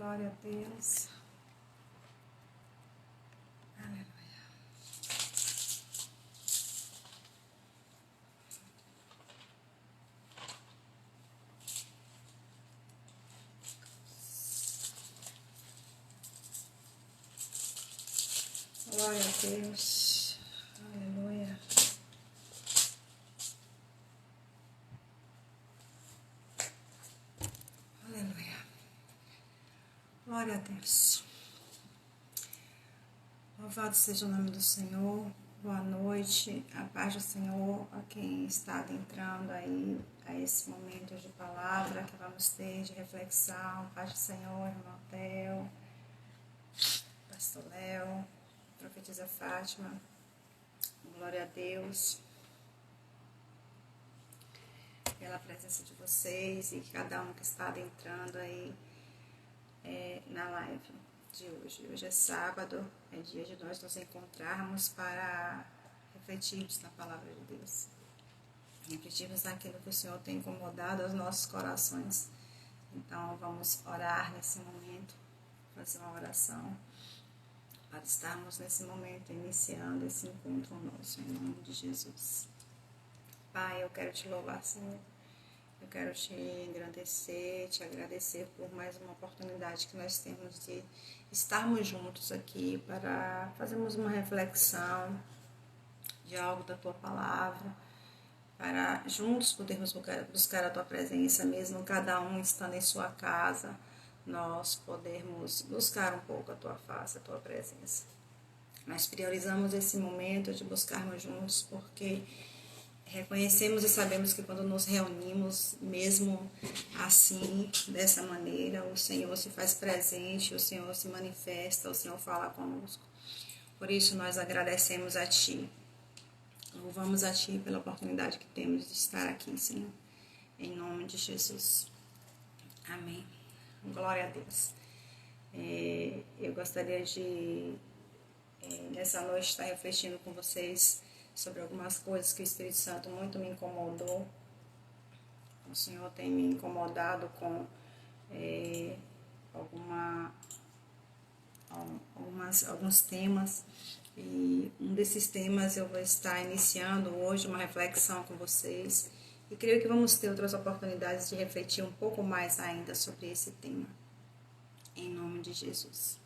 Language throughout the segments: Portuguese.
Glória a Deus. Aleluia. Glória a Deus. Aleluia. Aleluia. Glória a Deus. Louvado seja o nome do Senhor. Boa noite. A paz do Senhor a quem está adentrando aí a esse momento de palavra que vamos ter de reflexão. Paz do Senhor, irmão Theo, pastor Léo, profetisa Fátima. Glória a Deus pela presença de vocês e cada um que está adentrando aí na live de hoje. Hoje é sábado, é dia de nós nos encontrarmos para refletirmos na palavra de Deus. Refletirmos naquilo que o Senhor tem incomodado aos nossos corações. Então vamos orar nesse momento, fazer uma oração para estarmos nesse momento iniciando esse encontro nosso, em nome de Jesus. Pai, eu quero te louvar, Senhor. Eu quero te engrandecer, te agradecer por mais uma oportunidade que nós temos de estarmos juntos aqui para fazermos uma reflexão de algo da Tua Palavra, para juntos podermos buscar a Tua presença, mesmo cada um estando em sua casa, nós podermos buscar um pouco a Tua face, a Tua presença. Nós priorizamos esse momento de buscarmos juntos porque reconhecemos e sabemos que quando nos reunimos, mesmo assim, dessa maneira, o Senhor se faz presente, o Senhor se manifesta, o Senhor fala conosco. Por isso nós agradecemos a Ti. Louvamos a Ti pela oportunidade que temos de estar aqui, Senhor. Em nome de Jesus. Amém. Glória a Deus. Eu gostaria de, nessa noite, estar refletindo com vocês sobre algumas coisas que o Espírito Santo muito me incomodou. O Senhor tem me incomodado com alguns temas, e um desses temas eu vou estar iniciando hoje uma reflexão com vocês, e creio que vamos ter outras oportunidades de refletir um pouco mais ainda sobre esse tema, em nome de Jesus.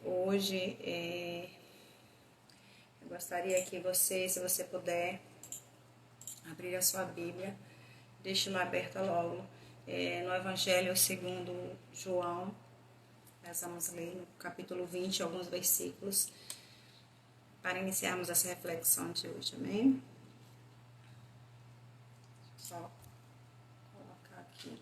Hoje eu gostaria que você, se você puder, abrir a sua Bíblia, deixe-la aberta logo, no Evangelho segundo João. Nós vamos ler no capítulo 20, alguns versículos, para iniciarmos essa reflexão de hoje, amém? Só colocar aqui.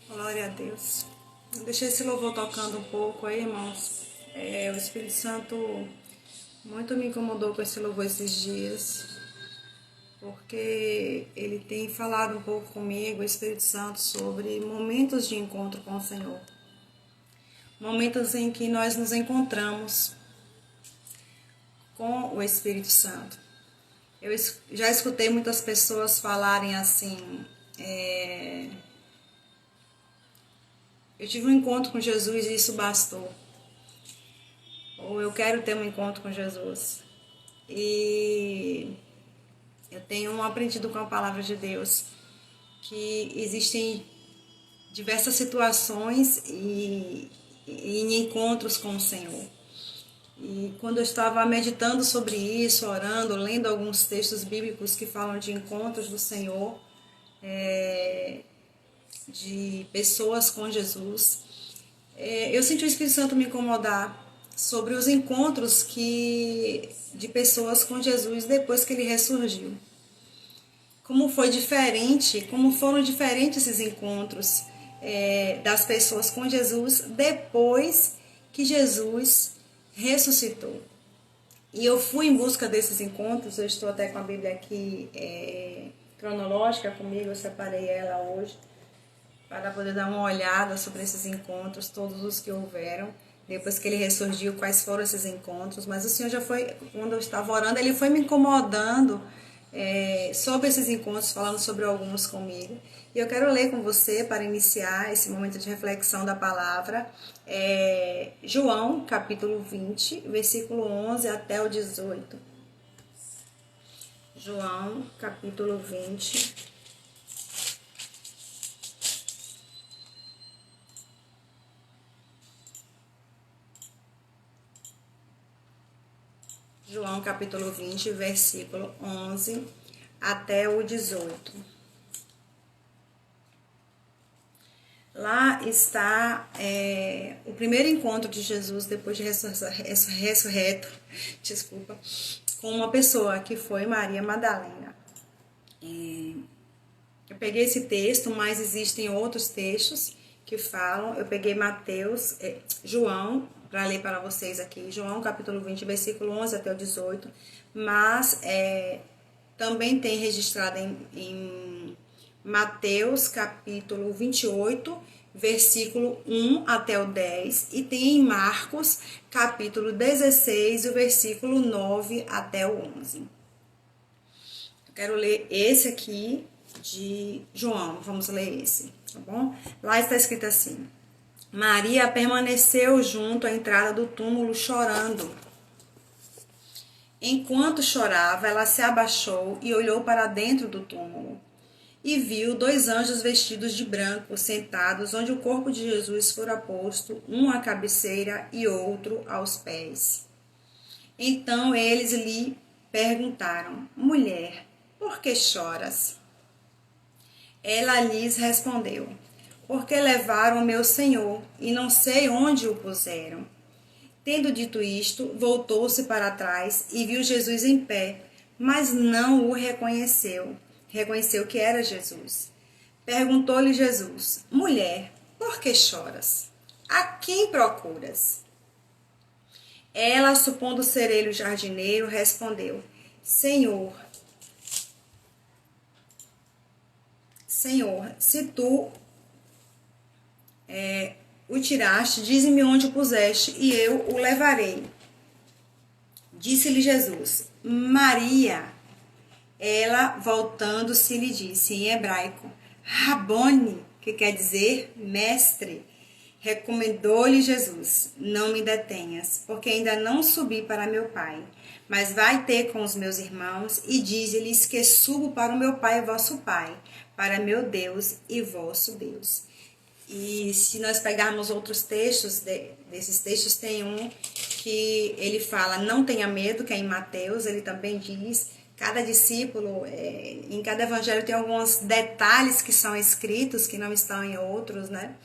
Glória a Deus. Deixei esse louvor tocando um pouco aí, irmãos. O Espírito Santo muito me incomodou com esse louvor esses dias, porque ele tem falado um pouco comigo, o Espírito Santo, sobre momentos de encontro com o Senhor. Momentos em que nós nos encontramos com o Espírito Santo. Eu já escutei muitas pessoas falarem assim, eu tive um encontro com Jesus e isso bastou. Ou eu quero ter um encontro com Jesus. E eu tenho aprendido com a palavra de Deus que existem diversas situações e em encontros com o Senhor. E quando eu estava meditando sobre isso, orando, lendo alguns textos bíblicos que falam de encontros do Senhor, de pessoas com Jesus, eu senti o Espírito Santo me incomodar sobre os encontros de pessoas com Jesus depois que ele ressurgiu. Como foram diferentes esses encontros das pessoas com Jesus depois que Jesus ressuscitou. E eu fui em busca desses encontros, eu estou até com a Bíblia aqui cronológica comigo, eu separei ela hoje, para poder dar uma olhada sobre esses encontros, todos os que houveram, depois que ele ressurgiu, quais foram esses encontros. Mas o Senhor já foi, quando eu estava orando, ele foi me incomodando sobre esses encontros, falando sobre alguns comigo. E eu quero ler com você, para iniciar esse momento de reflexão da palavra, João, capítulo 20, versículo 11 até o 18. João, capítulo 20, João capítulo 20, versículo 11 até o 18. Lá está o primeiro encontro de Jesus depois de ressurreto, com uma pessoa que foi Maria Madalena. Eu peguei esse texto, mas existem outros textos que falam. Eu peguei João, para ler para vocês aqui, João capítulo 20, versículo 11 até o 18, mas também tem registrado em Mateus capítulo 28, versículo 1 até o 10, e tem em Marcos capítulo 16, o versículo 9 até o 11. Eu quero ler esse aqui de João, vamos ler esse, tá bom? Lá está escrito assim: Maria permaneceu junto à entrada do túmulo chorando. Enquanto chorava, ela se abaixou e olhou para dentro do túmulo. E viu 2 anjos vestidos de branco, sentados onde o corpo de Jesus fora posto, um à cabeceira e outro aos pés. Então eles lhe perguntaram: Mulher, por que choras? Ela lhes respondeu: Porque levaram o meu Senhor, e não sei onde o puseram. Tendo dito isto, voltou-se para trás e viu Jesus em pé, mas não o reconheceu. Reconheceu que era Jesus. Perguntou-lhe Jesus: Mulher, por que choras? A quem procuras? Ela, supondo ser ele o jardineiro, respondeu: Senhor, se tu o tiraste, dize-me onde o puseste, e eu o levarei. Disse-lhe Jesus: Maria. Ela, voltando-se, lhe disse em hebraico: Rabone, que quer dizer mestre. Recomendou-lhe Jesus: Não me detenhas, porque ainda não subi para meu Pai. Mas vai ter com os meus irmãos e dize-lhes que subo para o meu Pai e vosso Pai, para meu Deus e vosso Deus. E se nós pegarmos outros textos, desses textos tem um que ele fala: não tenha medo, que é em Mateus. Ele também diz, cada discípulo, em cada evangelho tem alguns detalhes que são escritos, que não estão em outros, né?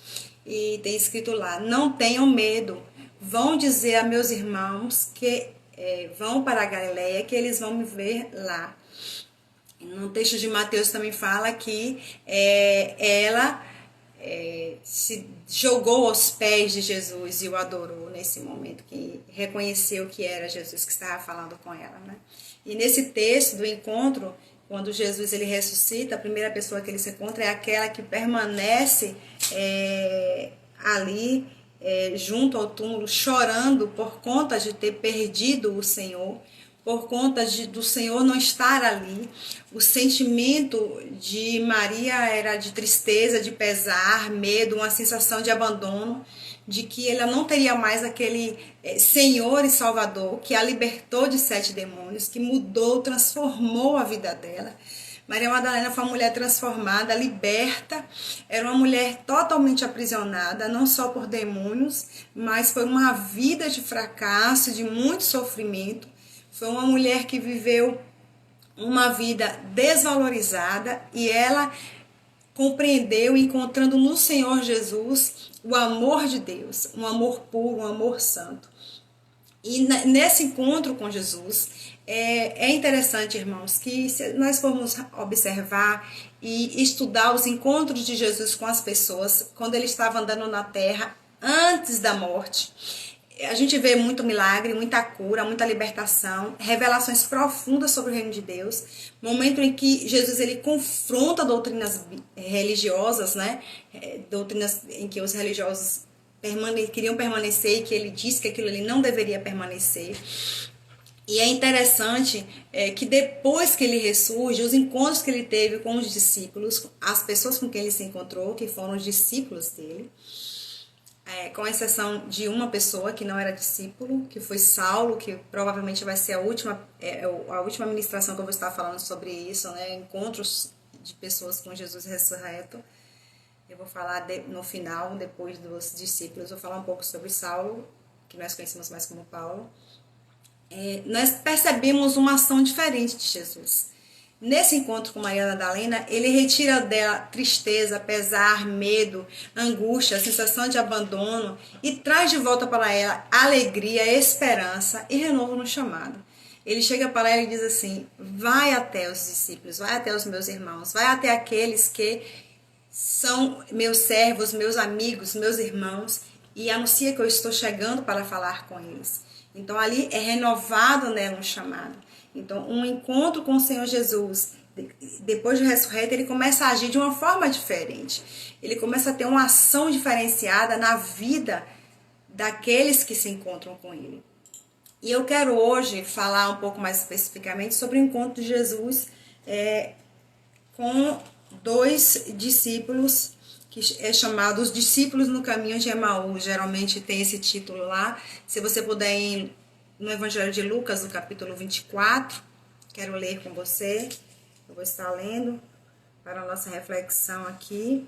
E tem escrito lá: não tenham medo, vão dizer a meus irmãos que vão para a Galileia, que eles vão me ver lá. No texto de Mateus também fala que ela se jogou aos pés de Jesus e o adorou nesse momento, que reconheceu que era Jesus que estava falando com ela, né? E nesse texto do encontro, quando Jesus ele ressuscita, a primeira pessoa que ele se encontra é aquela que permanece ali junto ao túmulo, chorando por conta de ter perdido o Senhor, por conta do Senhor não estar ali. O sentimento de Maria era de tristeza, de pesar, medo, uma sensação de abandono, de que ela não teria mais aquele Senhor e Salvador que a libertou de 7 demônios, que mudou, transformou a vida dela. Maria Madalena foi uma mulher transformada, liberta, era uma mulher totalmente aprisionada, não só por demônios, mas por uma vida de fracasso, de muito sofrimento. Foi uma mulher que viveu uma vida desvalorizada e ela compreendeu, encontrando no Senhor Jesus o amor de Deus, um amor puro, um amor santo. E nesse encontro com Jesus, é interessante, irmãos, que se nós formos observar e estudar os encontros de Jesus com as pessoas, quando ele estava andando na terra, antes da morte, a gente vê muito milagre, muita cura, muita libertação, revelações profundas sobre o reino de Deus, momento em que Jesus ele confronta doutrinas religiosas, né? Doutrinas em que os religiosos queriam permanecer e que ele disse que aquilo ali não deveria permanecer. E é interessante que depois que ele ressurge, os encontros que ele teve com os discípulos, as pessoas com quem ele se encontrou, que foram os discípulos dele, com exceção de uma pessoa que não era discípulo, que foi Saulo, que provavelmente vai ser a última ministração que eu vou estar falando sobre isso, né? Encontros de pessoas com Jesus ressurreto. Eu vou falar no final, depois dos discípulos, vou falar um pouco sobre Saulo, que nós conhecemos mais como Paulo. Nós percebemos uma ação diferente de Jesus. Nesse encontro com Maria Madalena, ele retira dela tristeza, pesar, medo, angústia, sensação de abandono e traz de volta para ela alegria, esperança e renovo no chamado. Ele chega para ela e diz assim: vai até os discípulos, vai até os meus irmãos, vai até aqueles que são meus servos, meus amigos, meus irmãos, e anuncia que eu estou chegando para falar com eles. Então ali é renovado nela um chamado. Então um encontro com o Senhor Jesus, depois de ressurreto, ele começa a agir de uma forma diferente. Ele começa a ter uma ação diferenciada na vida daqueles que se encontram com ele. E eu quero hoje falar um pouco mais especificamente sobre o encontro de Jesus com 2 discípulos, que é chamado Os Discípulos no Caminho de Emaús. Geralmente tem esse título lá. Se você puder ir no Evangelho de Lucas, no capítulo 24, quero ler com você. Eu vou estar lendo para a nossa reflexão aqui.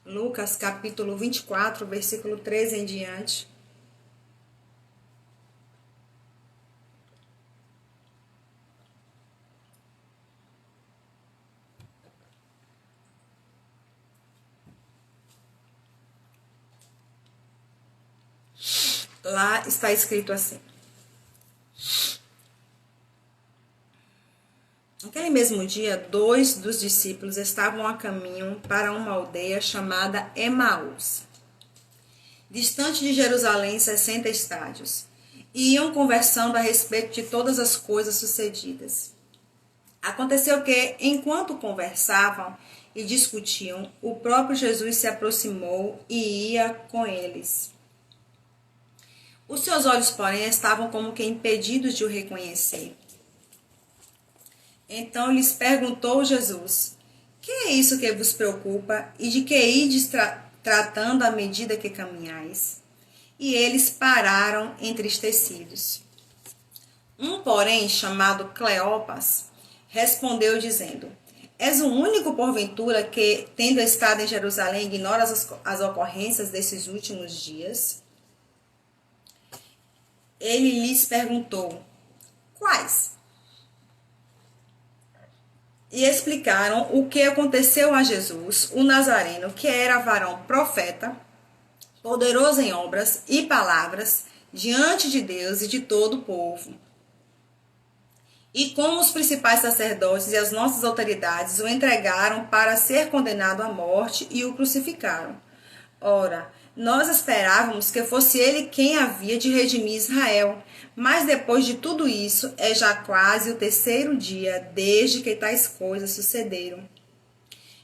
Lucas, capítulo 24, versículo 13 em diante. Lá está escrito assim: naquele mesmo dia, 2 dos discípulos estavam a caminho para uma aldeia chamada Emaús, distante de Jerusalém 60 estádios, e iam conversando a respeito de todas as coisas sucedidas. Aconteceu que, enquanto conversavam e discutiam, o próprio Jesus se aproximou e ia com eles. Os seus olhos, porém, estavam como que impedidos de o reconhecer. Então lhes perguntou Jesus: que é isso que vos preocupa e de que ides tratando à medida que caminhais? E eles pararam entristecidos. Um, porém, chamado Cleopas, respondeu dizendo: és o único, porventura, que, tendo estado em Jerusalém, ignoras as ocorrências desses últimos dias? Ele lhes perguntou: quais? E explicaram o que aconteceu a Jesus, o Nazareno, que era varão profeta, poderoso em obras e palavras, diante de Deus e de todo o povo. E como os principais sacerdotes e as nossas autoridades o entregaram para ser condenado à morte e o crucificaram. Ora, nós esperávamos que fosse ele quem havia de redimir Israel, mas depois de tudo isso, é já quase o 3º dia desde que tais coisas sucederam.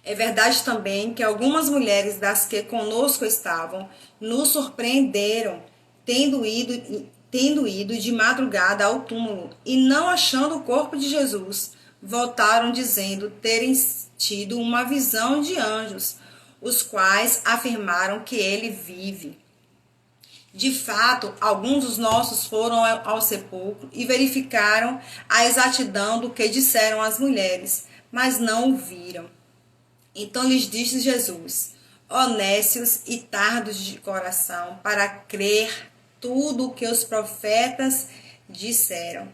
É verdade também que algumas mulheres das que conosco estavam nos surpreenderam, tendo ido de madrugada ao túmulo e não achando o corpo de Jesus, voltaram dizendo terem tido uma visão de anjos, os quais afirmaram que ele vive. De fato, alguns dos nossos foram ao sepulcro e verificaram a exatidão do que disseram as mulheres, mas não o viram. Então lhes disse Jesus: ó nécios e tardos de coração, para crer tudo o que os profetas disseram.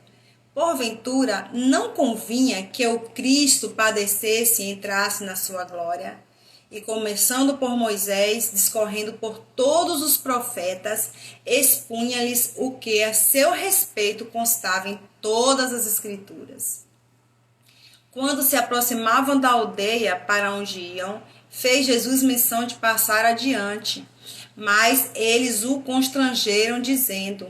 Porventura, não convinha que o Cristo padecesse e entrasse na sua glória? E começando por Moisés, discorrendo por todos os profetas, expunha-lhes o que a seu respeito constava em todas as Escrituras. Quando se aproximavam da aldeia para onde iam, fez Jesus menção de passar adiante. Mas eles o constrangeram, dizendo: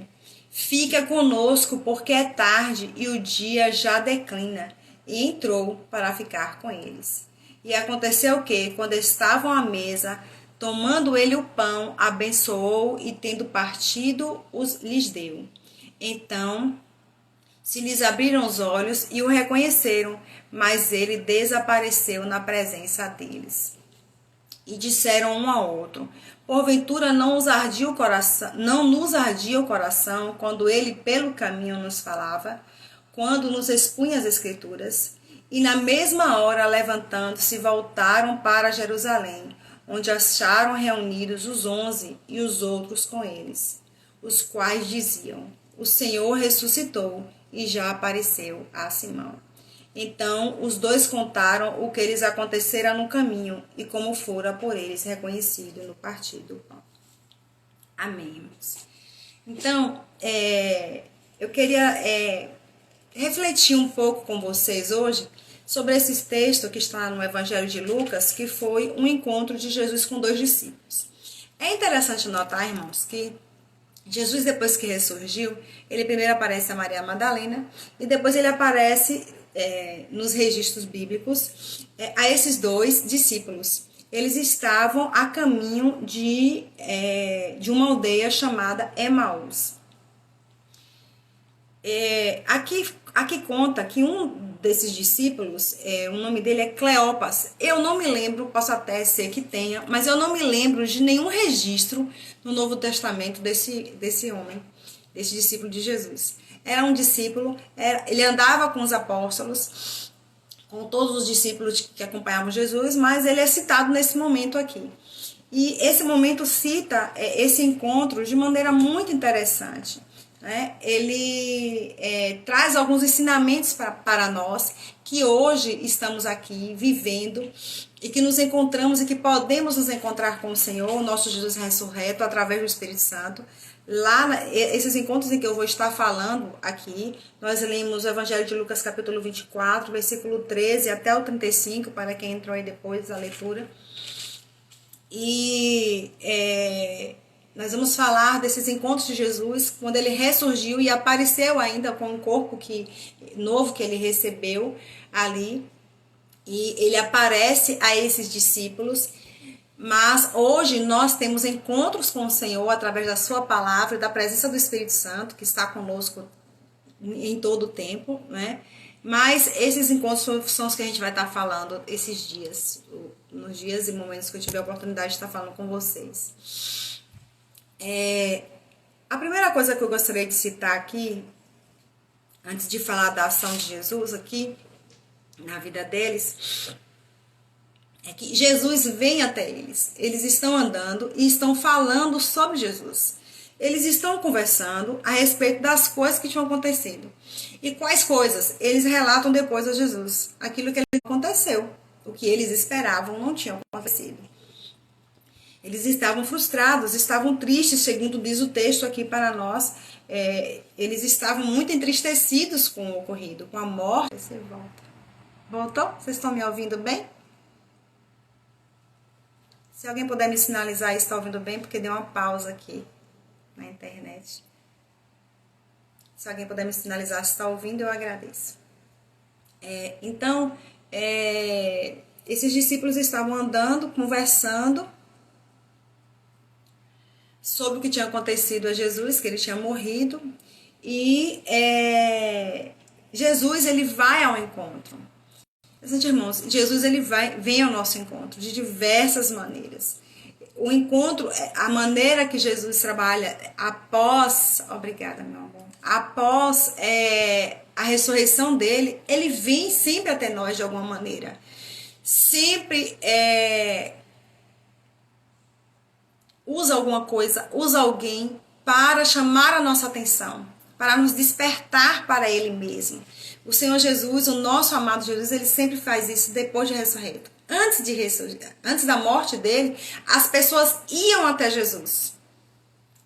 fica conosco, porque é tarde e o dia já declina. E entrou para ficar com eles. E aconteceu que, quando estavam à mesa, tomando ele o pão, abençoou e, tendo partido, lhes deu. Então se lhes abriram os olhos e o reconheceram, mas ele desapareceu na presença deles. E disseram um ao outro: porventura não nos ardia o coração quando ele pelo caminho nos falava, quando nos expunha as Escrituras? E na mesma hora, levantando-se, voltaram para Jerusalém, onde acharam reunidos os 11 e os outros com eles, os quais diziam: o Senhor ressuscitou e já apareceu a Simão. Então os dois contaram o que lhes acontecera no caminho e como fora por eles reconhecido no partir do pão. Amém, irmãos. Então, eu queria refletir um pouco com vocês hoje sobre esse texto que está no Evangelho de Lucas, que foi um encontro de Jesus com 2 discípulos. É interessante notar, irmãos, que Jesus, depois que ressurgiu, ele primeiro aparece a Maria Madalena e depois ele aparece nos registros bíblicos a esses 2 discípulos. Eles estavam a caminho de uma aldeia chamada Emaús. Aqui conta que um desses discípulos, o nome dele é Cleopas. Eu não me lembro, posso até ser que tenha, mas eu não me lembro de nenhum registro no Novo Testamento desse homem, desse discípulo de Jesus. Era um discípulo, ele andava com os apóstolos, com todos os discípulos que acompanhavam Jesus, mas ele é citado nesse momento aqui. E esse momento cita esse encontro de maneira muito interessante. Ele traz alguns ensinamentos para nós que hoje estamos aqui vivendo e que nos encontramos e que podemos nos encontrar com o Senhor, o nosso Jesus ressurreto, através do Espírito Santo, Esses encontros em que eu vou estar falando aqui, nós lemos o Evangelho de Lucas capítulo 24, versículo 13 até o 35, para quem entrou aí depois da leitura. E nós vamos falar desses encontros de Jesus, quando ele ressurgiu e apareceu ainda com um corpo novo que ele recebeu ali. E ele aparece a esses discípulos. Mas hoje nós temos encontros com o Senhor através da sua palavra e da presença do Espírito Santo, que está conosco em todo o tempo, né? Mas esses encontros são os que a gente vai estar falando esses dias, nos dias e momentos que eu tiver a oportunidade de estar falando com vocês. A primeira coisa que eu gostaria de citar aqui, antes de falar da ação de Jesus aqui, na vida deles, é que Jesus vem até eles. Eles estão andando e estão falando sobre Jesus. Eles estão conversando a respeito das coisas que tinham acontecido. E quais coisas? Eles relatam depois a Jesus. Aquilo que aconteceu. O que eles esperavam não tinha acontecido. Eles estavam frustrados, estavam tristes, segundo diz o texto aqui para nós. Eles estavam muito entristecidos com o ocorrido, com a morte. Você volta. Voltou? Vocês estão me ouvindo bem? Se alguém puder me sinalizar isso, está ouvindo bem, porque deu uma pausa aqui na internet. Se alguém puder me sinalizar se está ouvindo, eu agradeço. Então, esses discípulos estavam andando, conversando sobre o que tinha acontecido a Jesus, que ele tinha morrido. E Jesus, ele vai ao encontro. Meus irmãos, Jesus ele vem ao nosso encontro de diversas maneiras. O encontro, a maneira que Jesus trabalha após, obrigada meu amor, após a ressurreição dele, ele vem sempre até nós de alguma maneira. Sempre usa alguma coisa, usa alguém para chamar a nossa atenção, para nos despertar para ele mesmo. O Senhor Jesus, o nosso amado Jesus, ele sempre faz isso depois de ressurreto. Antes da morte dele, as pessoas iam até Jesus.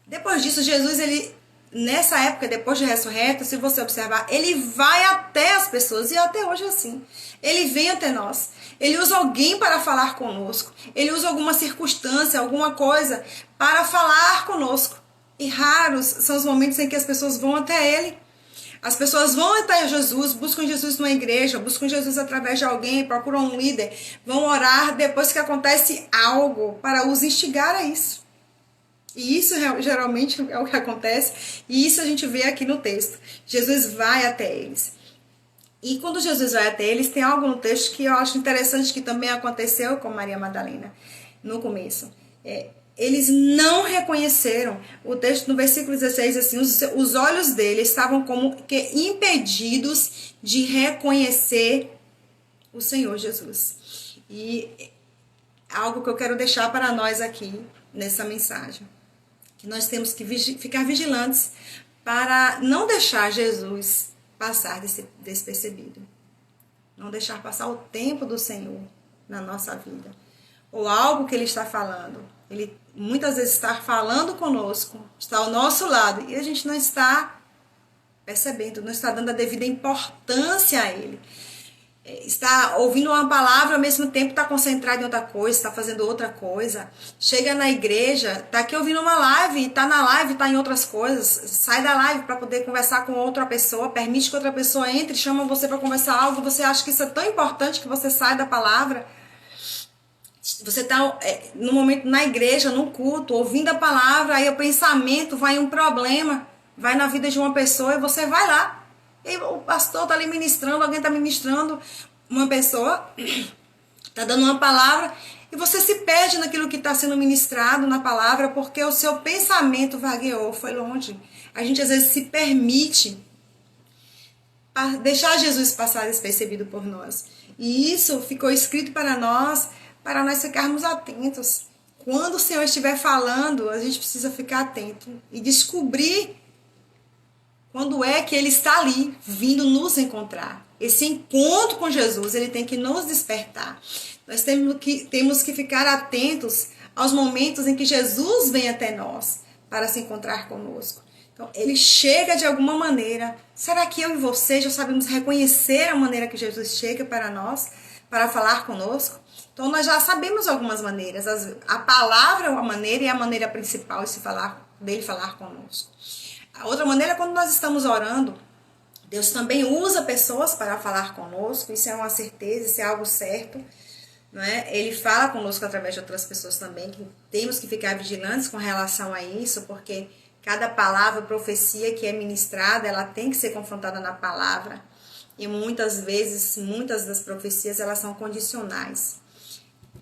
Depois disso, Jesus, ele, nessa época, depois de ressurreto, se você observar, ele vai até as pessoas, e até hoje é assim. Ele vem até nós. Ele usa alguém para falar conosco. Ele usa alguma circunstância, alguma coisa para falar conosco. E raros são os momentos em que as pessoas vão até ele. As pessoas vão até Jesus, buscam Jesus numa igreja, buscam Jesus através de alguém, procuram um líder, vão orar depois que acontece algo para os instigar a isso. E isso geralmente é o que acontece, e isso a gente vê aqui no texto. Jesus vai até eles. E quando Jesus vai até eles, tem algo no texto que eu acho interessante, que também aconteceu com Maria Madalena no começo. Eles não reconheceram. O texto no versículo 16, assim, os olhos dele estavam como que impedidos de reconhecer o Senhor Jesus. E algo que eu quero deixar para nós aqui, nessa mensagem, que nós temos que ficar vigilantes para não deixar Jesus passar despercebido. Não deixar passar o tempo do Senhor na nossa vida. Ou algo que ele está falando. Ele muitas vezes está falando conosco, está ao nosso lado, e a gente não está percebendo, não está dando a devida importância a ele. Está ouvindo uma palavra, ao mesmo tempo está concentrado em outra coisa, está fazendo outra coisa. Chega na igreja, está aqui ouvindo uma live, está na live, está em outras coisas. Sai da live para poder conversar com outra pessoa, permite que outra pessoa entre, chama você para conversar algo, você acha que isso é tão importante que você sai da palavra. Você está no momento na igreja, no culto, ouvindo a palavra, aí o pensamento vai em um problema, vai na vida de uma pessoa e você vai lá. E o pastor está ali ministrando, alguém está ministrando, uma pessoa está dando uma palavra e você se perde naquilo que está sendo ministrado na palavra porque o seu pensamento vagueou, foi longe. A gente às vezes se permite deixar Jesus passar despercebido por nós. E isso ficou escrito para nós ficarmos atentos. Quando o Senhor estiver falando, a gente precisa ficar atento e descobrir quando é que ele está ali, vindo nos encontrar. Esse encontro com Jesus, ele tem que nos despertar. Nós temos que ficar atentos aos momentos em que Jesus vem até nós, para se encontrar conosco. Então, ele chega de alguma maneira. Será que eu e você já sabemos reconhecer a maneira que Jesus chega para nós, para falar conosco? Então, nós já sabemos algumas maneiras. A palavra é uma maneira e é a maneira principal dele falar conosco. A outra maneira é quando nós estamos orando. Deus também usa pessoas para falar conosco. Isso é uma certeza, isso é algo certo. Não é? Ele fala conosco através de outras pessoas também. Que temos que ficar vigilantes com relação a isso, porque cada palavra, profecia que é ministrada, ela tem que ser confrontada na palavra. E muitas vezes, muitas das profecias, elas são condicionais.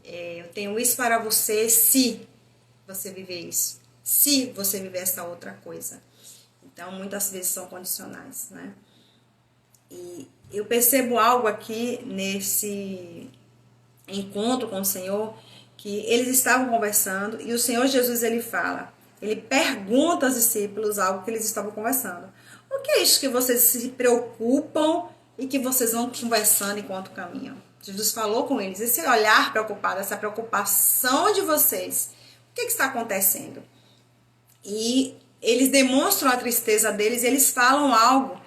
Eu tenho isso para você se você viver isso. Se você viver essa outra coisa. Então, muitas vezes são condicionais, né? E eu percebo algo aqui nesse encontro com o Senhor, que eles estavam conversando e o Senhor Jesus, ele fala... Ele pergunta aos discípulos algo que eles estavam conversando. O que é isso que vocês se preocupam e que vocês vão conversando enquanto caminham? Jesus falou com eles. Esse olhar preocupado, essa preocupação de vocês. O que está acontecendo? E eles demonstram a tristeza deles, eles falam algo.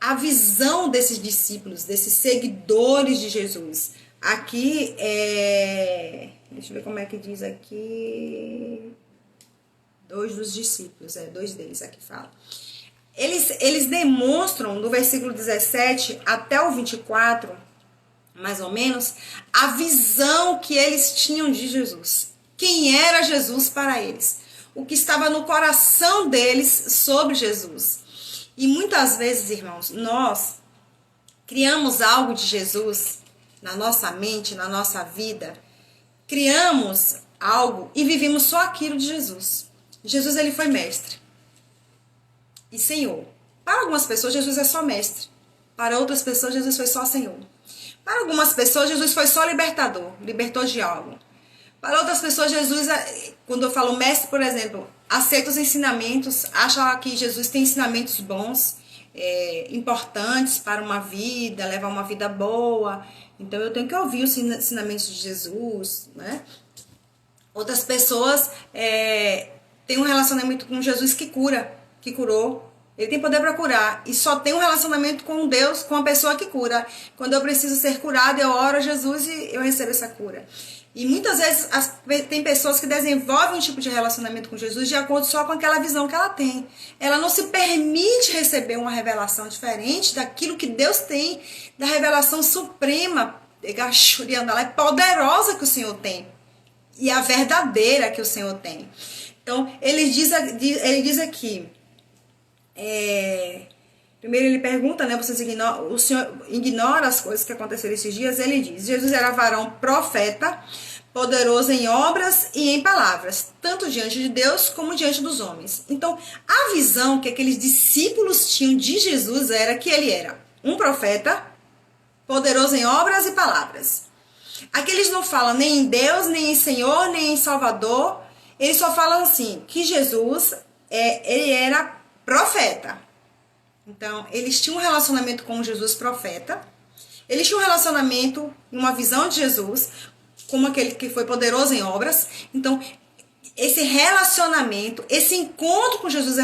A visão desses discípulos, desses seguidores de Jesus. Aqui deixa eu ver como é que diz aqui... 2 dos discípulos, 2 deles aqui falam. Eles demonstram, do versículo 17 até o 24, mais ou menos, a visão que eles tinham de Jesus. Quem era Jesus para eles. O que estava no coração deles sobre Jesus. E muitas vezes, irmãos, nós criamos algo de Jesus na nossa mente, na nossa vida. Criamos algo e vivemos só aquilo de Jesus. Jesus, ele foi mestre e Senhor. Para algumas pessoas, Jesus é só mestre. Para outras pessoas, Jesus foi só Senhor. Para algumas pessoas, Jesus foi só libertador, libertou de algo. Para outras pessoas, Jesus, quando eu falo mestre, por exemplo, aceita os ensinamentos, acha que Jesus tem ensinamentos bons, importantes para uma vida, levar uma vida boa. Então, eu tenho que ouvir os ensinamentos de Jesus, né? Outras pessoas... tem um relacionamento com Jesus que cura, que curou. Ele tem poder para curar. E só tem um relacionamento com Deus, com a pessoa que cura. Quando eu preciso ser curada, eu oro a Jesus e eu recebo essa cura. E muitas vezes tem pessoas que desenvolvem um tipo de relacionamento com Jesus de acordo só com aquela visão que ela tem. Ela não se permite receber uma revelação diferente daquilo que Deus tem, da revelação suprema, ela é poderosa que o Senhor tem. E a verdadeira que o Senhor tem. Então, ele diz aqui, primeiro ele pergunta, né, o Senhor ignora as coisas que aconteceram esses dias, ele diz, Jesus era varão profeta, poderoso em obras e em palavras, tanto diante de Deus como diante dos homens. Então, a visão que aqueles discípulos tinham de Jesus era que ele era um profeta, poderoso em obras e palavras. Aqui eles não falam nem em Deus, nem em Senhor, nem em Salvador. Eles só falam assim, que Jesus, ele era profeta. Então, eles tinham um relacionamento com Jesus profeta. Eles tinham um relacionamento, uma visão de Jesus, como aquele que foi poderoso em obras. Então, esse relacionamento, esse encontro com Jesus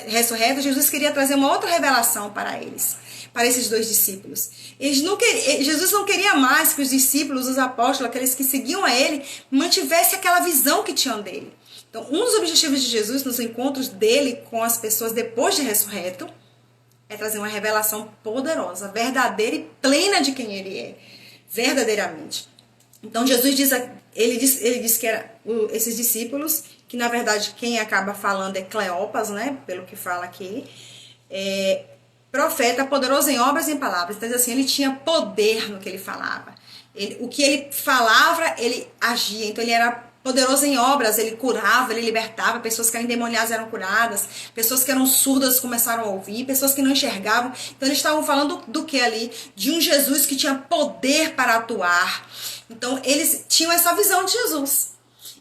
ressurreto, Jesus queria trazer uma outra revelação para eles, para esses 2 discípulos. Jesus não queria mais que os discípulos, os apóstolos, aqueles que seguiam a ele, mantivessem aquela visão que tinham dele. Então, um dos objetivos de Jesus nos encontros dele com as pessoas depois de ressurreto é trazer uma revelação poderosa, verdadeira e plena de quem ele é, verdadeiramente. Então, Jesus diz que era esses discípulos, que na verdade quem acaba falando é Cleopas, né, pelo que fala aqui, profeta, poderoso em obras e em palavras. Então, assim, ele tinha poder no que ele falava. O que ele falava, ele agia. Então, ele era poderoso em obras, ele curava, ele libertava. Pessoas que eram endemoniadas eram curadas. Pessoas que eram surdas começaram a ouvir. Pessoas que não enxergavam. Então, eles estavam falando do que ali? De um Jesus que tinha poder para atuar. Então, eles tinham essa visão de Jesus.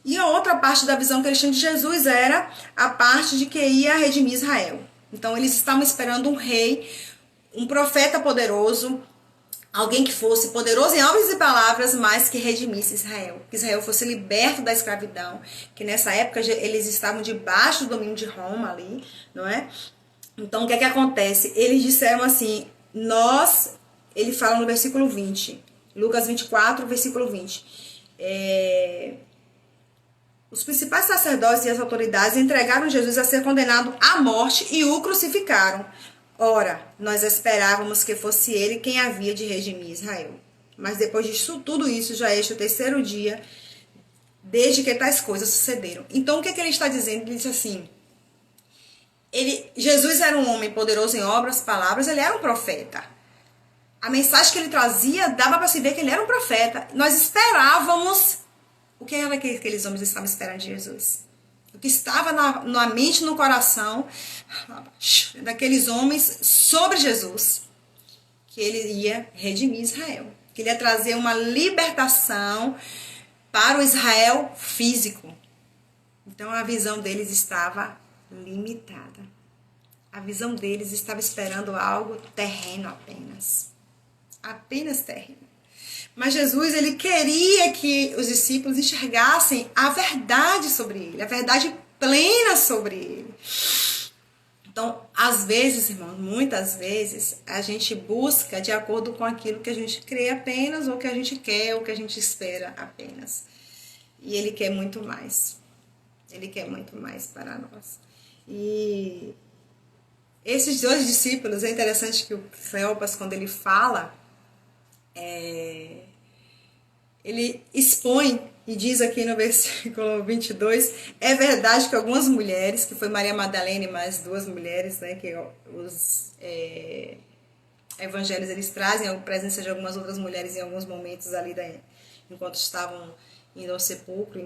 E a outra parte da visão que eles tinham de Jesus era a parte de que ia redimir Israel. Então, eles estavam esperando um rei, um profeta poderoso, alguém que fosse poderoso em obras e palavras, mas que redimisse Israel. Que Israel fosse liberto da escravidão, que nessa época eles estavam debaixo do domínio de Roma ali, não é? Então, o que é que acontece? Eles disseram assim, ele fala no versículo 20, Lucas 24, versículo 20, os principais sacerdotes e as autoridades entregaram Jesus a ser condenado à morte e o crucificaram. Ora, nós esperávamos que fosse ele quem havia de redimir Israel. Mas depois disso, tudo isso, já é este o terceiro dia desde que tais coisas sucederam. Então, o que é que ele está dizendo? Ele diz assim, Jesus era um homem poderoso em obras, palavras, ele era um profeta. A mensagem que ele trazia, dava para se ver que ele era um profeta. Nós esperávamos, o que era que aqueles homens estavam esperando de Jesus? O que estava na mente e no coração daqueles homens sobre Jesus, que ele ia redimir Israel, que ele ia trazer uma libertação para o Israel físico. Então a visão deles estava limitada. A visão deles estava esperando algo terreno apenas terreno. Mas Jesus, ele queria que os discípulos enxergassem a verdade sobre ele, a verdade plena sobre ele. Então, às vezes, irmãos, muitas vezes, a gente busca de acordo com aquilo que a gente crê apenas, ou que a gente quer, ou que a gente espera apenas. E ele quer muito mais. Ele quer muito mais para nós. E esses dois discípulos, é interessante que o Cleopas, quando ele fala, ele expõe e diz aqui no versículo 22, é verdade que algumas mulheres, que foi Maria Madalena e mais duas mulheres, né, que os evangelhos eles trazem a presença de algumas outras mulheres em alguns momentos ali, enquanto estavam indo ao sepulcro,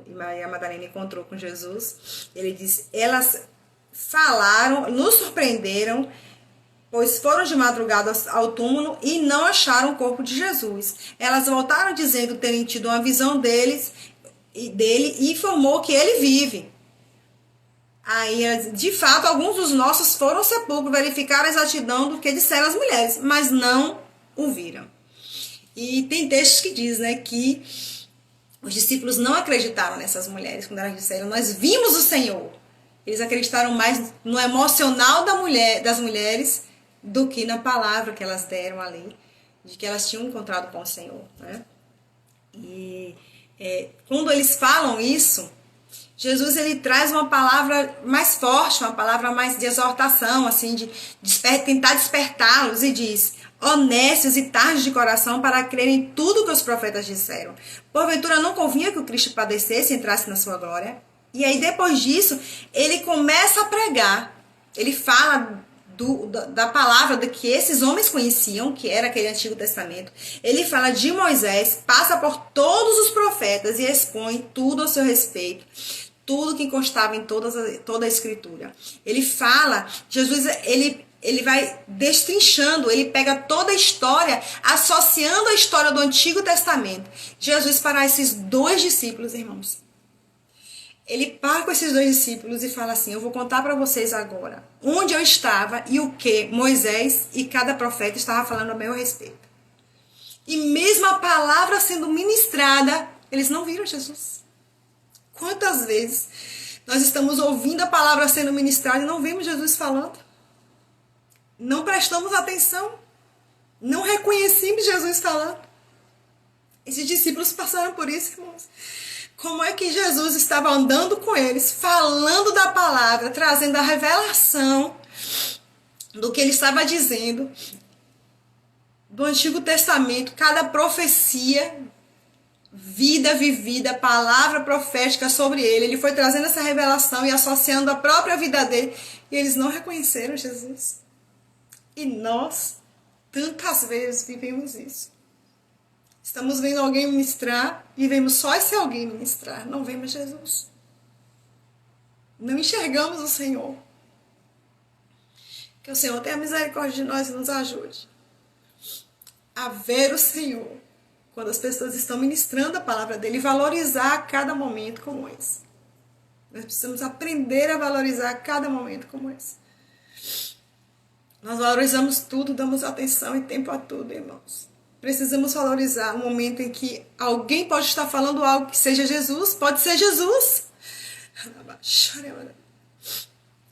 e Maria Madalena encontrou com Jesus. Ele diz, elas falaram, nos surpreenderam, pois foram de madrugada ao túmulo e não acharam o corpo de Jesus. Elas voltaram dizendo terem tido uma visão dele e informou que ele vive. Aí, de fato, alguns dos nossos foram ao sepulcro verificar a exatidão do que disseram as mulheres, mas não o viram. E tem textos que diz, né, que os discípulos não acreditaram nessas mulheres quando elas disseram, nós vimos o Senhor. Eles acreditaram mais no emocional das mulheres do que na palavra que elas deram ali, de que elas tinham encontrado com o Senhor, né? E quando eles falam isso, Jesus ele traz uma palavra mais forte, uma palavra mais de exortação, assim, de tentar despertá-los, e diz, honestos e tardos de coração para crerem tudo que os profetas disseram. Porventura não convinha que o Cristo padecesse e entrasse na sua glória? E aí depois disso, ele começa a pregar, ele fala da palavra que esses homens conheciam, que era aquele Antigo Testamento. Ele fala de Moisés, passa por todos os profetas e expõe tudo ao seu respeito, tudo que constava em toda a Escritura. Ele fala, Jesus, ele vai destrinchando, ele pega toda a história, associando a história do Antigo Testamento. Jesus para esses dois discípulos, irmãos. Ele para com esses dois discípulos e fala assim, eu vou contar para vocês agora onde eu estava e o que Moisés e cada profeta estava falando a meu respeito. E mesmo a palavra sendo ministrada, eles não viram Jesus. Quantas vezes nós estamos ouvindo a palavra sendo ministrada e não vemos Jesus falando? Não prestamos atenção, não reconhecemos Jesus falando. Esses discípulos passaram por isso, irmãos. Como é que Jesus estava andando com eles, falando da palavra, trazendo a revelação do que ele estava dizendo, do Antigo Testamento, cada profecia, vida vivida, palavra profética sobre ele. Ele foi trazendo essa revelação e associando a própria vida dele. E eles não reconheceram Jesus. E nós, tantas vezes, vivemos isso. Estamos vendo alguém ministrar e vemos só esse alguém ministrar. Não vemos Jesus. Não enxergamos o Senhor. Que o Senhor tenha misericórdia de nós e nos ajude a ver o Senhor quando as pessoas estão ministrando a palavra dele e valorizar cada momento como esse. Nós precisamos aprender a valorizar cada momento como esse. Nós valorizamos tudo, damos atenção e tempo a tudo, irmãos. Precisamos valorizar o momento em que alguém pode estar falando algo que seja Jesus, pode ser Jesus.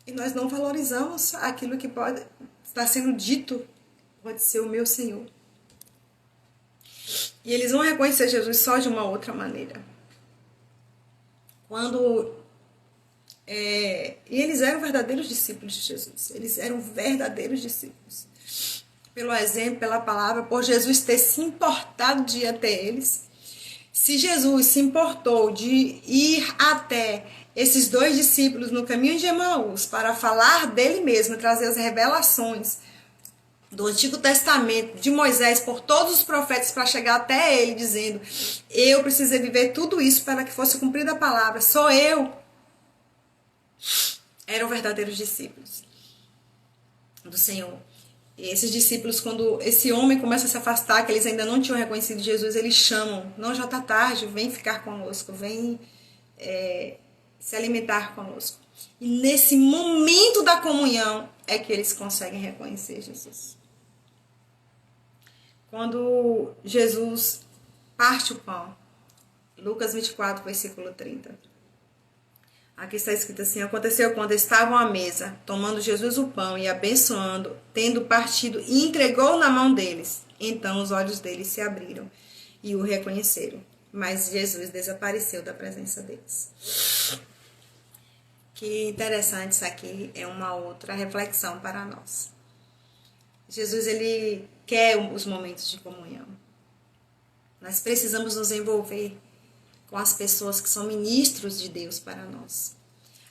E nós não valorizamos aquilo que pode estar sendo dito, pode ser o meu Senhor. E eles vão reconhecer Jesus só de uma outra maneira. E eles eram verdadeiros discípulos de Jesus. Eles eram verdadeiros discípulos. Pelo exemplo, pela palavra, por Jesus ter se importado de ir até eles. Se Jesus se importou de ir até esses dois discípulos no caminho de Emaús para falar dele mesmo, trazer as revelações do Antigo Testamento, de Moisés, por todos os profetas, para chegar até ele, dizendo: eu precisei viver tudo isso para que fosse cumprida a palavra, sou eu. Eram verdadeiros discípulos do Senhor. E esses discípulos, quando esse homem começa a se afastar, que eles ainda não tinham reconhecido Jesus, eles chamam: não, já está tarde, vem ficar conosco, vem se alimentar conosco. E nesse momento da comunhão é que eles conseguem reconhecer Jesus. Quando Jesus parte o pão, Lucas 24, versículo 30. Aqui está escrito assim: aconteceu quando estavam à mesa, tomando Jesus o pão e abençoando, tendo partido e entregou na mão deles. Então os olhos deles se abriram e o reconheceram. Mas Jesus desapareceu da presença deles. Que interessante, isso aqui é uma outra reflexão para nós. Jesus, ele quer os momentos de comunhão. Nós precisamos nos envolver com as pessoas que são ministros de Deus para nós.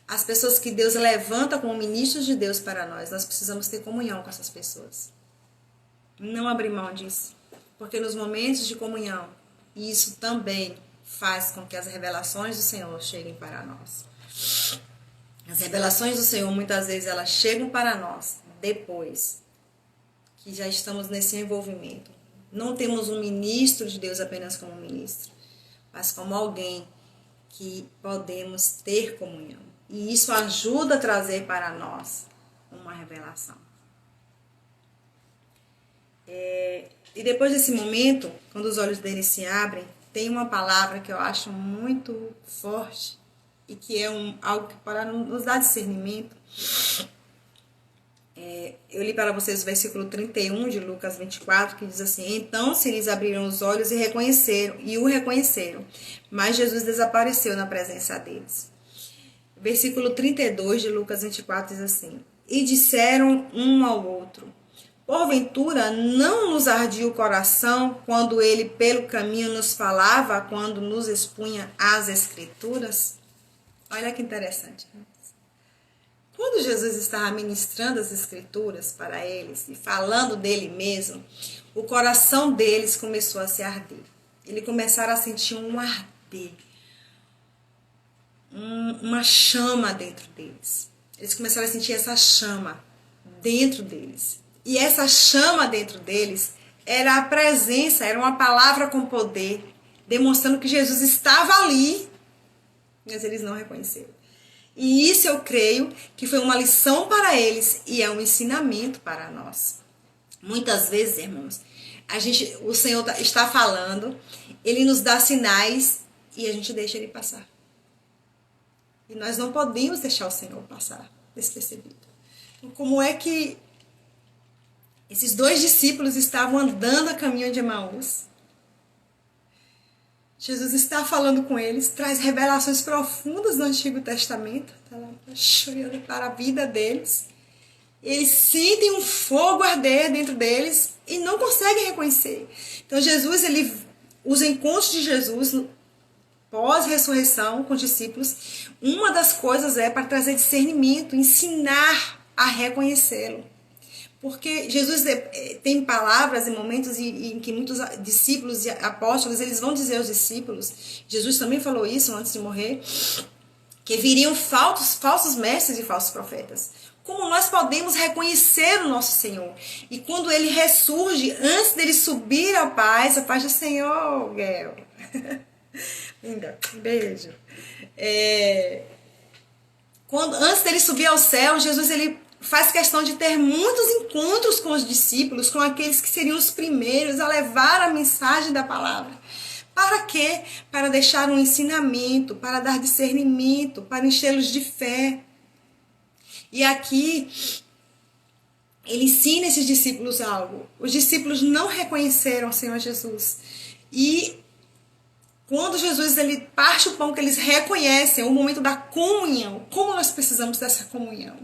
As pessoas que Deus levanta como ministros de Deus para nós, nós precisamos ter comunhão com essas pessoas. Não abrir mão disso. Porque nos momentos de comunhão, isso também faz com que as revelações do Senhor cheguem para nós. As revelações do Senhor, muitas vezes, elas chegam para nós depois que já estamos nesse envolvimento. Não temos um ministro de Deus apenas como ministro, mas como alguém que podemos ter comunhão. E isso ajuda a trazer para nós uma revelação. E depois desse momento, quando os olhos deles se abrem, tem uma palavra que eu acho muito forte e que é algo que para nos dar discernimento. Eu li para vocês o versículo 31 de Lucas 24, que diz assim: então se lhes abriram os olhos e o reconheceram, mas Jesus desapareceu na presença deles. Versículo 32 de Lucas 24 diz assim: e disseram um ao outro: porventura não nos ardia o coração quando ele pelo caminho nos falava, quando nos expunha as Escrituras? Olha que interessante. Quando Jesus estava ministrando as Escrituras para eles e falando dele mesmo, o coração deles começou a se arder. Eles começaram a sentir um arder, uma chama dentro deles. Eles começaram a sentir essa chama dentro deles. E essa chama dentro deles era a presença, era uma palavra com poder, demonstrando que Jesus estava ali, mas eles não reconheceram. E isso eu creio que foi uma lição para eles e é um ensinamento para nós. Muitas vezes, irmãos, o Senhor está falando, Ele nos dá sinais e a gente deixa Ele passar. E nós não podemos deixar o Senhor passar despercebido. Então, como é que esses dois discípulos estavam andando a caminho de Emaús? Jesus está falando com eles, traz revelações profundas do Antigo Testamento para a vida deles. Eles sentem um fogo arder dentro deles e não conseguem reconhecer. Então Jesus, os encontros de Jesus pós-ressurreição com os discípulos, uma das coisas é para trazer discernimento, ensinar a reconhecê-lo. Porque Jesus tem palavras e momentos em que muitos discípulos e apóstolos, eles vão dizer aos discípulos, Jesus também falou isso antes de morrer, que viriam falsos mestres e falsos profetas. Como nós podemos reconhecer o nosso Senhor? E quando ele ressurge, antes dele subir à paz, a paz do Senhor, Gael. Beijo. Antes dele subir ao céu, Jesus ele faz questão de ter muitos encontros com os discípulos, com aqueles que seriam os primeiros a levar a mensagem da palavra. Para quê? Para deixar um ensinamento, para dar discernimento, para enchê-los de fé. E aqui, ele ensina esses discípulos algo. Os discípulos não reconheceram o Senhor Jesus. E quando Jesus ele parte o pão, que eles reconhecem o momento da comunhão. Como nós precisamos dessa comunhão?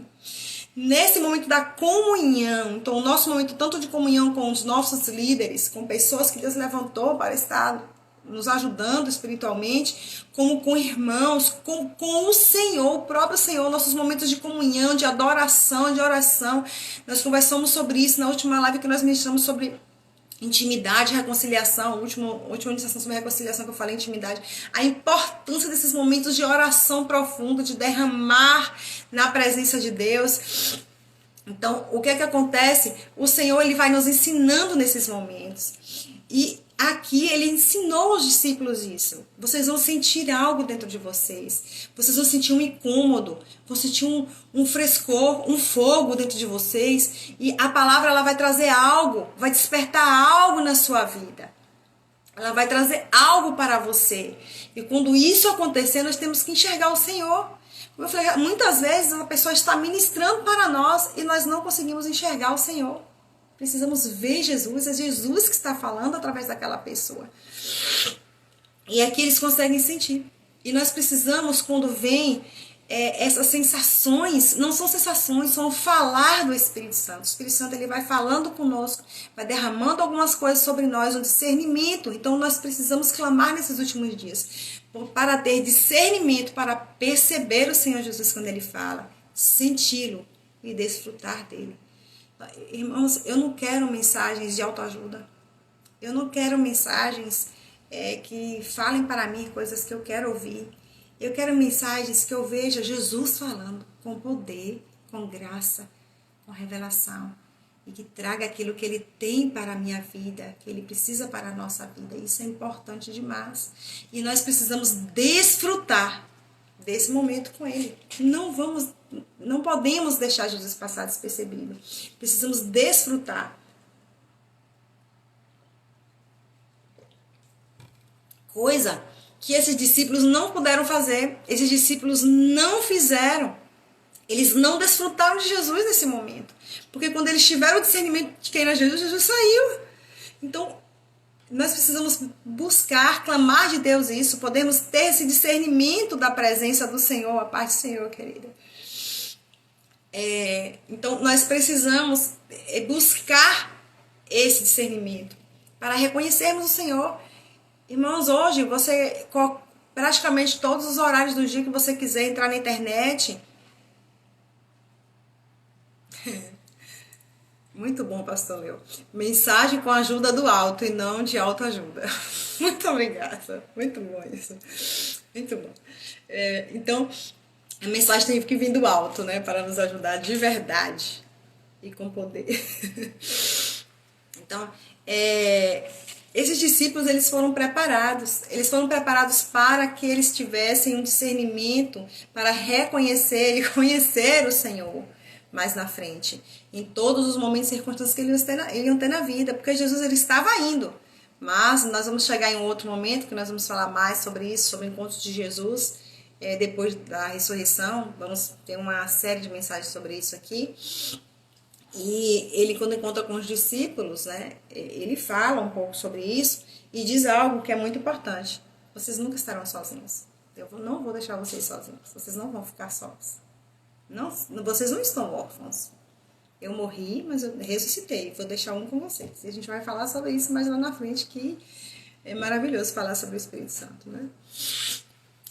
Nesse momento da comunhão, então o nosso momento tanto de comunhão com os nossos líderes, com pessoas que Deus levantou para estar nos ajudando espiritualmente, como com irmãos, com o Senhor, o próprio Senhor, nossos momentos de comunhão, de adoração, de oração. Nós conversamos sobre isso na última live que nós ministramos sobre intimidade, reconciliação, a última ministração sobre reconciliação que eu falei, intimidade, a importância desses momentos de oração profunda, de derramar na presença de Deus. Então, o que é que acontece? O Senhor ele vai nos ensinando nesses momentos. E aqui ele ensinou aos discípulos isso. Vocês vão sentir algo dentro de vocês. Vocês vão sentir um incômodo. Vão sentir um frescor, um fogo dentro de vocês. E a palavra ela vai trazer algo, vai despertar algo na sua vida. Ela vai trazer algo para você. E quando isso acontecer, nós temos que enxergar o Senhor. Como eu falei, muitas vezes a pessoa está ministrando para nós e nós não conseguimos enxergar o Senhor. Precisamos ver Jesus, é Jesus que está falando através daquela pessoa. E aqui eles conseguem sentir. E nós precisamos, quando vem essas sensações, não são sensações, são o falar do Espírito Santo. O Espírito Santo ele vai falando conosco, vai derramando algumas coisas sobre nós, um discernimento. Então nós precisamos clamar nesses últimos dias para ter discernimento, para perceber o Senhor Jesus quando ele fala, senti-lo e desfrutar dele. Irmãos, eu não quero mensagens de autoajuda. Eu não quero mensagens que falem para mim coisas que eu quero ouvir. Eu quero mensagens que eu veja Jesus falando com poder, com graça, com revelação. E que traga aquilo que ele tem para a minha vida, que ele precisa para a nossa vida. Isso é importante demais. E nós precisamos desfrutar desse momento com ele. Não podemos deixar Jesus passar despercebido. Precisamos desfrutar. Coisa que esses discípulos não puderam fazer. Esses discípulos não fizeram. Eles não desfrutaram de Jesus nesse momento. Porque quando eles tiveram o discernimento de quem era Jesus, Jesus saiu. Então, nós precisamos buscar, clamar de Deus isso. Podemos ter esse discernimento da presença do Senhor, a paz do Senhor, querida. Então, nós precisamos buscar esse discernimento para reconhecermos o Senhor. Irmãos, hoje, você, praticamente todos os horários do dia que você quiser entrar na internet... Muito bom, pastor Leo. Mensagem com a ajuda do alto e não de autoajuda. Muito obrigada. Muito bom isso. Muito bom. Então, a mensagem tem que vir do alto, né? Para nos ajudar de verdade e com poder. Então, esses discípulos, eles foram preparados. Eles foram preparados para que eles tivessem um discernimento para reconhecer e conhecer o Senhor mais na frente, em todos os momentos e circunstâncias que eles iam ter na vida, porque Jesus ele estava indo, mas nós vamos chegar em um outro momento, que nós vamos falar mais sobre isso, sobre o encontro de Jesus, depois da ressurreição, vamos ter uma série de mensagens sobre isso aqui, e ele quando encontra com os discípulos, né, ele fala um pouco sobre isso, e diz algo que é muito importante, vocês nunca estarão sozinhos, eu não vou deixar vocês sozinhos, vocês não vão ficar sós. Não, vocês não estão órfãos. Eu morri, mas eu ressuscitei. Vou deixar um com vocês. E a gente vai falar sobre isso mais lá na frente, que é maravilhoso falar sobre o Espírito Santo, né?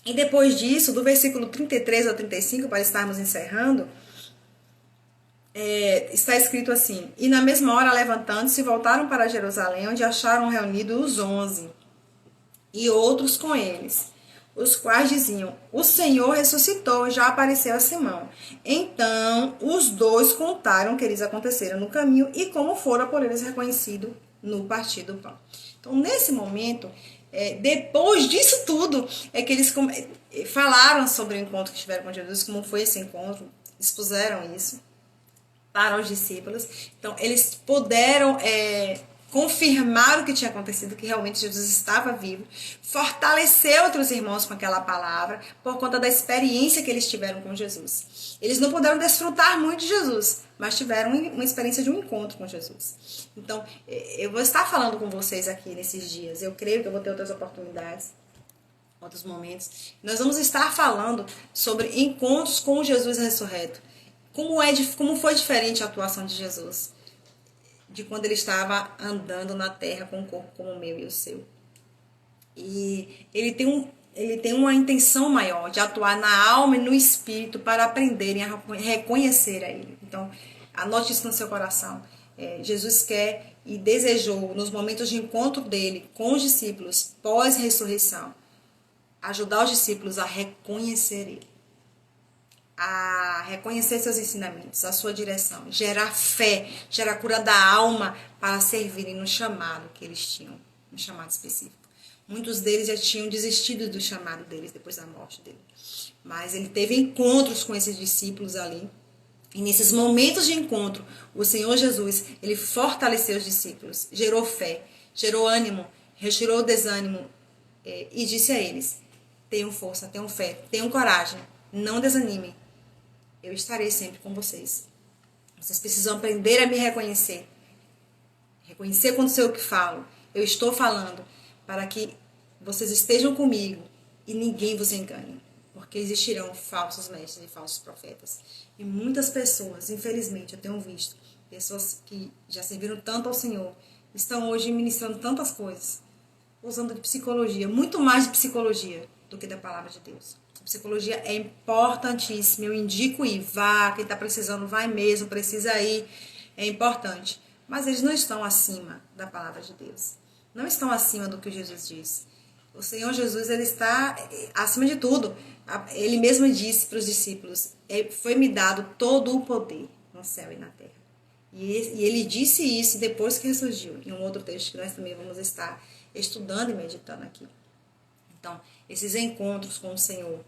E depois disso, do versículo 33 ao 35, para estarmos encerrando, está escrito assim: E na mesma hora, levantando-se, voltaram para Jerusalém, onde acharam reunidos os 11, e outros com eles, os quais diziam, o Senhor ressuscitou e já apareceu a Simão. Então, os dois contaram o que lhes acontecera no caminho e como fora por eles reconhecido no partir do pão. Então, nesse momento, depois disso tudo, é que eles falaram sobre o encontro que tiveram com Jesus, como foi esse encontro, expuseram isso. para os discípulos. Então, eles puderam confirmar o que tinha acontecido, que realmente Jesus estava vivo, fortalecer outros irmãos com aquela palavra, por conta da experiência que eles tiveram com Jesus. Eles não puderam desfrutar muito de Jesus, mas tiveram uma experiência de um encontro com Jesus. Então, eu vou estar falando com vocês aqui nesses dias. Eu creio que eu vou ter outras oportunidades, outros momentos. Nós vamos estar falando sobre encontros com Jesus ressurreto. Como foi diferente a atuação de Jesus de quando ele estava andando na terra com um corpo como o meu e o seu. E ele tem uma intenção maior de atuar na alma e no espírito para aprenderem a reconhecer a ele. Então, anote isso no seu coração. Jesus quer e desejou, nos momentos de encontro dele com os discípulos, pós-ressurreição, ajudar os discípulos a reconhecer ele, a reconhecer seus ensinamentos, a sua direção, gerar fé, gerar cura da alma para servirem no chamado que eles tinham, um chamado específico. Muitos deles já tinham desistido do chamado deles depois da morte dele. Mas ele teve encontros com esses discípulos ali. E nesses momentos de encontro, o Senhor Jesus, ele fortaleceu os discípulos, gerou fé, gerou ânimo, retirou o desânimo e disse a eles: tenham força, tenham fé, tenham coragem, não desanimem. Eu estarei sempre com vocês. Vocês precisam aprender a me reconhecer. Reconhecer quando sei o que falo. Eu estou falando para que vocês estejam comigo e ninguém vos engane. Porque existirão falsos mestres e falsos profetas. E muitas pessoas, infelizmente, eu tenho visto, pessoas que já serviram tanto ao Senhor, estão hoje ministrando tantas coisas, usando de psicologia, muito mais de psicologia do que da palavra de Deus. A psicologia é importantíssima, eu indico ir, vá, quem está precisando vai mesmo, precisa ir, é importante. Mas eles não estão acima da palavra de Deus, não estão acima do que Jesus diz. O Senhor Jesus, ele está acima de tudo. Ele mesmo disse para os discípulos: foi-me dado todo o poder no céu e na terra. E ele disse isso depois que ressurgiu, em um outro texto que nós também vamos estar estudando e meditando aqui. Então, esses encontros com o Senhor,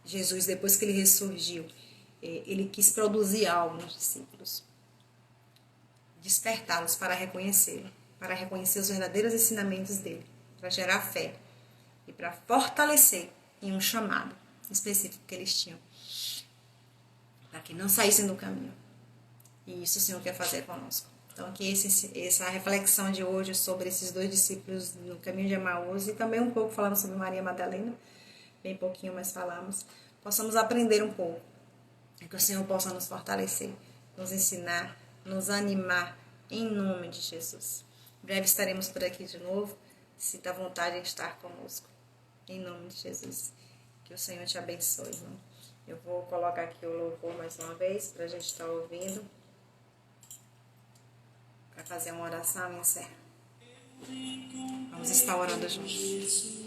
Jesus, depois que ele ressurgiu, ele quis produzir algo nos discípulos, despertá-los para reconhecer os verdadeiros ensinamentos dele, para gerar fé e para fortalecer em um chamado específico que eles tinham, para que não saíssem do caminho. E isso o Senhor quer fazer conosco. Então, aqui essa reflexão de hoje sobre esses dois discípulos no caminho de Emaús, e também um pouco falando sobre Maria Madalena, bem pouquinho, mas falamos, possamos aprender um pouco, e que o Senhor possa nos fortalecer, nos ensinar, nos animar, em nome de Jesus. Em breve estaremos por aqui de novo, sinta a vontade de estar conosco, em nome de Jesus. Que o Senhor te abençoe, irmão. Eu vou colocar aqui o louvor mais uma vez, para a gente estar ouvindo, para fazer uma oração e encerrar. Vamos estar orando juntos.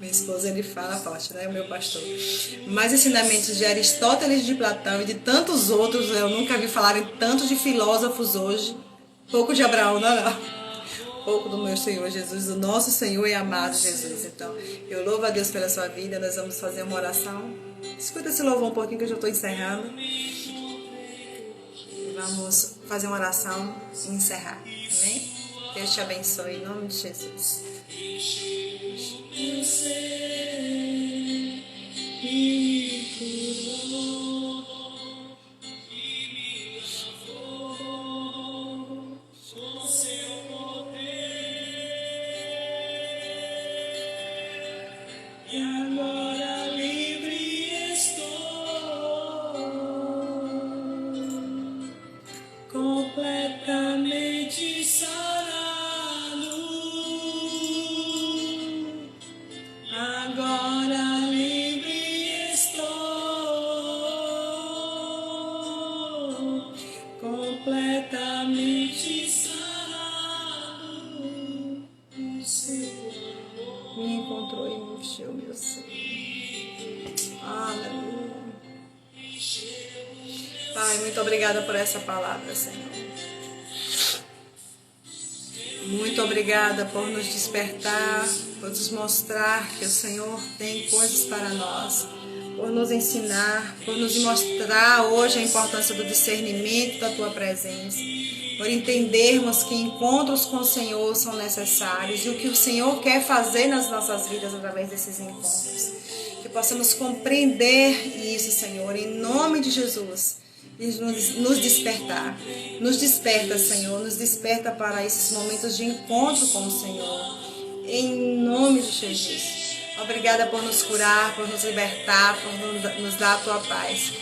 Minha esposa, ele fala forte, né? O meu pastor. Mais ensinamentos de Aristóteles, de Platão e de tantos outros. Eu nunca vi falarem tanto de filósofos hoje. Pouco de Abraão, não. Pouco do meu Senhor Jesus, do nosso Senhor e amado Jesus. Então, eu louvo a Deus pela sua vida. Nós vamos fazer uma oração. Escuta esse louvor um pouquinho que eu já estou encerrando. Vamos fazer uma oração e encerrar. Amém? Deus te abençoe em nome de Jesus. Completamente sarado, agora livre estou, completamente sarado, o Senhor Me encontrou e me encheu, meu Senhor. Aleluia. Pai, muito obrigada por essa palavra, Senhor. Muito obrigada por nos despertar, por nos mostrar que o Senhor tem coisas para nós. por nos ensinar, por nos mostrar hoje a importância do discernimento da Tua presença, por entendermos que encontros com o Senhor são necessários e o que o Senhor quer fazer nas nossas vidas através desses encontros. Que possamos compreender isso, Senhor, em nome de Jesus, e nos despertar. Nos desperta, Senhor, nos desperta para esses momentos de encontro com o Senhor, em nome de Jesus. Obrigada por nos curar, por nos libertar, por nos dar a Tua paz,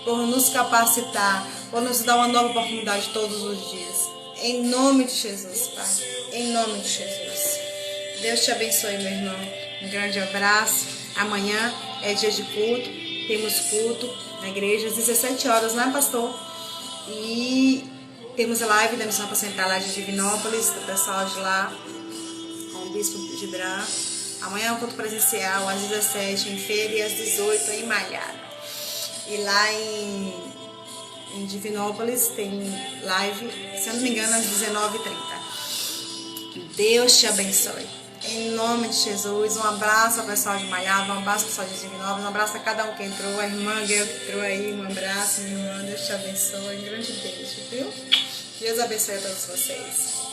por nos capacitar, por nos dar uma nova oportunidade todos os dias. Em nome de Jesus, Pai. Em nome de Jesus. Deus te abençoe, meu irmão. Um grande abraço. Amanhã é dia de culto. Temos culto na igreja às 17 horas, não é, pastor? E temos a live da Missão Central lá de Divinópolis, do pessoal de lá, com o Bispo Gibran. Amanhã é um culto presencial às 17 em Feira e às 18 em Malhada. E lá em Divinópolis tem live, se eu não me engano, às 19h30. Que Deus te abençoe. Em nome de Jesus, um abraço ao pessoal de Malhada, um abraço ao pessoal de Divinópolis, um abraço a cada um que entrou, a irmã Guel que entrou aí, um abraço, minha irmã, Deus te abençoe, um grande beijo, viu? Deus abençoe a todos vocês.